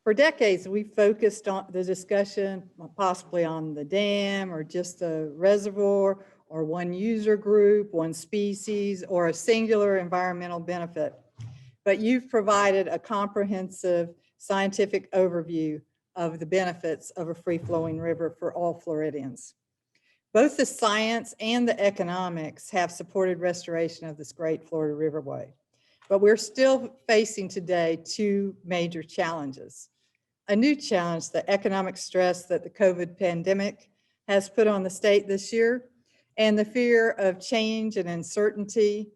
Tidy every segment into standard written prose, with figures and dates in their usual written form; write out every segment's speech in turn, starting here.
For decades, we focused on the discussion possibly on the dam or just the reservoir or one user group, one species, or a singular environmental benefit. But you've provided a comprehensive scientific overview of the benefits of a free-flowing river for all Floridians. Both the science and the economics have supported restoration of this great Florida riverway. But we're still facing today two major challenges. A new challenge, the economic stress that the COVID pandemic has put on the state this year, and the fear of change and uncertainty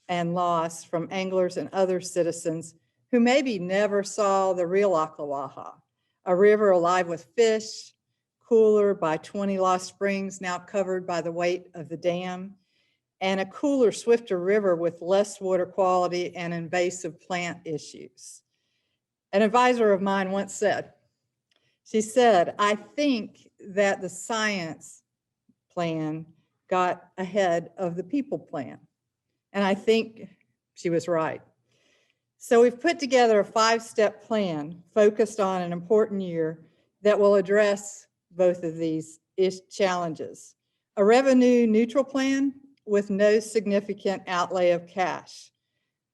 and loss from anglers and other citizens who maybe never saw the real Ocklawaha, a river alive with fish, cooler by 20 lost springs now covered by the weight of the dam, and a cooler, swifter river with less water quality and invasive plant issues. An advisor of mine once said, she said, I think that the science plan got ahead of the people plan. And I think she was right. So we've put together a 5-step plan focused on an important year that will address both of these challenges. A revenue neutral plan with no significant outlay of cash,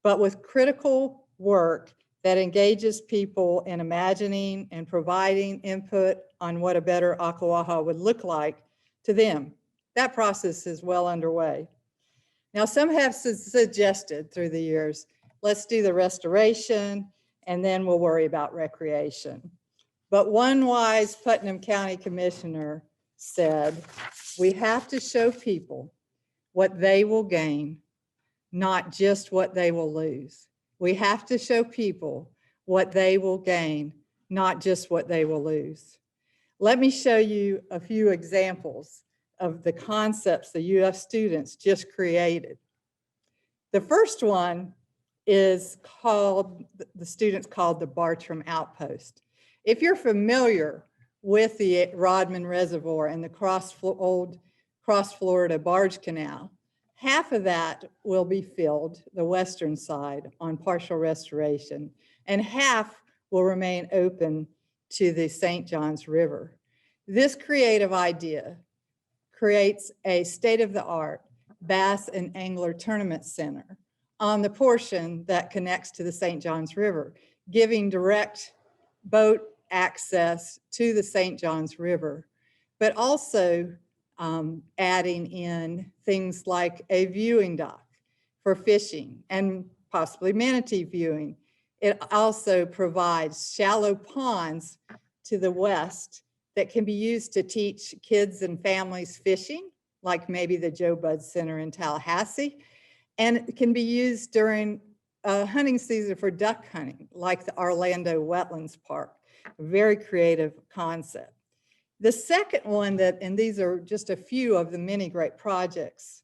but with critical work that engages people in imagining and providing input on what a better Ocklawaha would look like to them. That process is well underway. Now, some have suggested through the years, let's do the restoration and then we'll worry about recreation. But one wise Putnam County Commissioner said, we have to show people what they will gain, not just what they will lose. We have to show people what they will gain, not just what they will lose. Let me show you a few examples of the concepts the UF students just created. The first one is called, the students called the Bartram Outpost. If you're familiar with the Rodman Reservoir and the old Cross Florida Barge Canal, half of that will be filled, the western side, on partial restoration, and half will remain open to the St. Johns River. This creative idea creates a state-of-the-art bass and angler tournament center on the portion that connects to the St. Johns River, giving direct boat access to the St. Johns River, but also adding in things like a viewing dock for fishing and possibly manatee viewing. It also provides shallow ponds to the west that can be used to teach kids and families fishing, like maybe the Joe Budd Center in Tallahassee, and it can be used during hunting season for duck hunting, like the Orlando Wetlands Park. A very creative concept. The second one that, and these are just a few of the many great projects,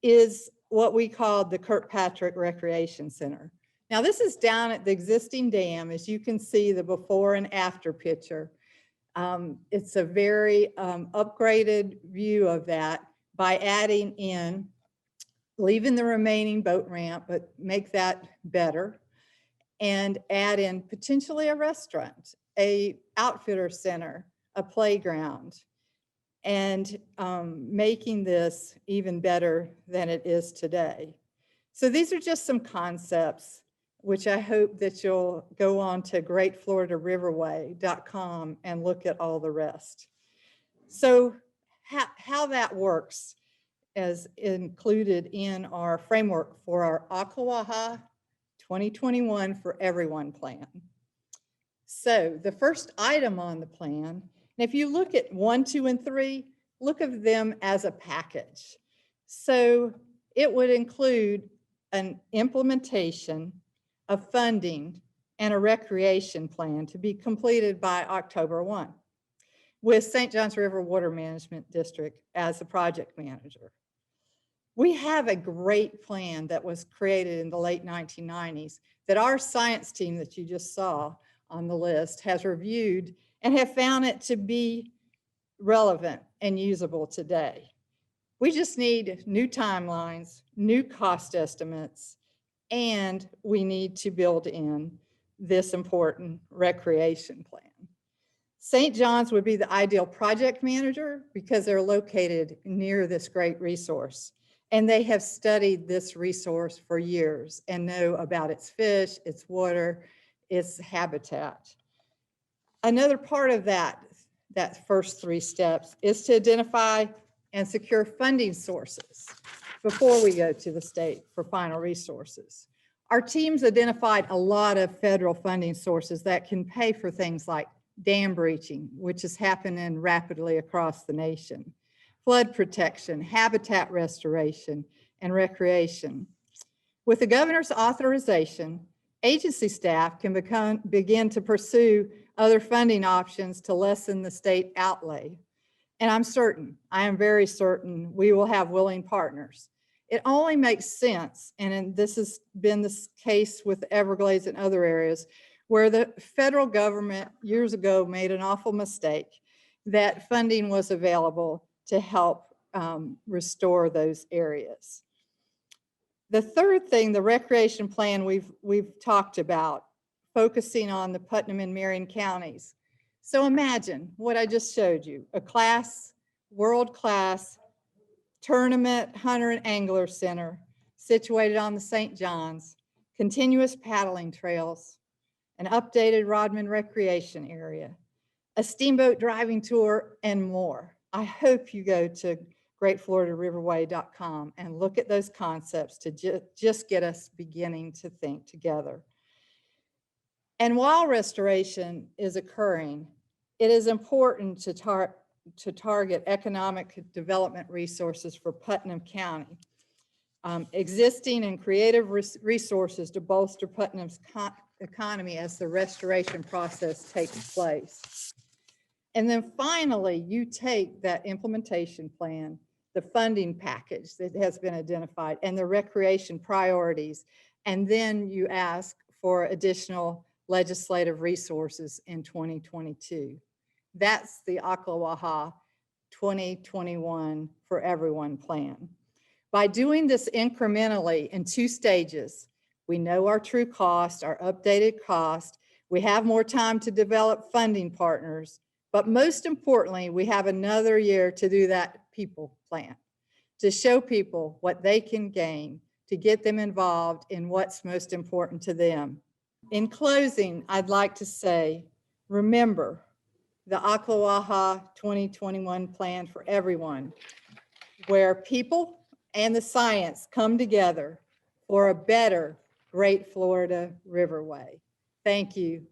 is what we call the Kirkpatrick Recreation Center. Now this is down at the existing dam, as you can see the before and after picture. It's a very upgraded view of that by adding in, leaving the remaining boat ramp, but make that better, and add in potentially a restaurant, a outfitter center, a playground, and making this even better than it is today. So these are just some concepts which I hope that you'll go on to greatfloridariverway.com and look at all the rest. So how that works is included in our framework for our Ocklawaha 2021 for Everyone plan. So the first item on the plan, and if you look at 1, 2, and 3, look at them as a package. So it would include an implementation of funding and a recreation plan to be completed by October 1, with St. Johns River Water Management District as the project manager. We have a great plan that was created in the late 1990s that our science team that you just saw on the list has reviewed and have found it to be relevant and usable today. We just need new timelines, new cost estimates, and we need to build in this important recreation plan. St. John's would be the ideal project manager because they're located near this great resource. And they have studied this resource for years and know about its fish, its water, its habitat. Another part of that first 3 steps is to identify and secure funding sources before we go to the state for final resources. Our teams identified a lot of federal funding sources that can pay for things like dam breaching, which is happening rapidly across the nation, flood protection, habitat restoration, and recreation. With the governor's authorization, agency staff can begin to pursue other funding options to lessen the state outlay. And I am very certain we will have willing partners. It only makes sense, and this has been the case with the Everglades and other areas, where the federal government years ago made an awful mistake, that funding was available to help restore those areas. The third thing, the recreation plan we've talked about, focusing on the Putnam and Marion counties. So imagine what I just showed you, a world-class tournament hunter and angler center situated on the St. John's, continuous paddling trails, an updated Rodman recreation area, a steamboat driving tour, and more. I hope you go to greatfloridariverway.com and look at those concepts to just get us beginning to think together. And while restoration is occurring, it is important to target economic development resources for Putnam County, existing and creative resources to bolster Putnam's economy as the restoration process takes place. And then finally, you take that implementation plan, the funding package that has been identified, and the recreation priorities, and then you ask for additional legislative resources in 2022. That's the Ocklawaha 2021 for Everyone plan. By doing this incrementally in 2 stages, we know our true cost, our updated cost, we have more time to develop funding partners, but most importantly, we have another year to do that people plan, to show people what they can gain, to get them involved in what's most important to them. In closing, I'd like to say, remember the Ocklawaha 2021 plan for everyone, where people and the science come together for a better Great Florida Riverway. Thank you.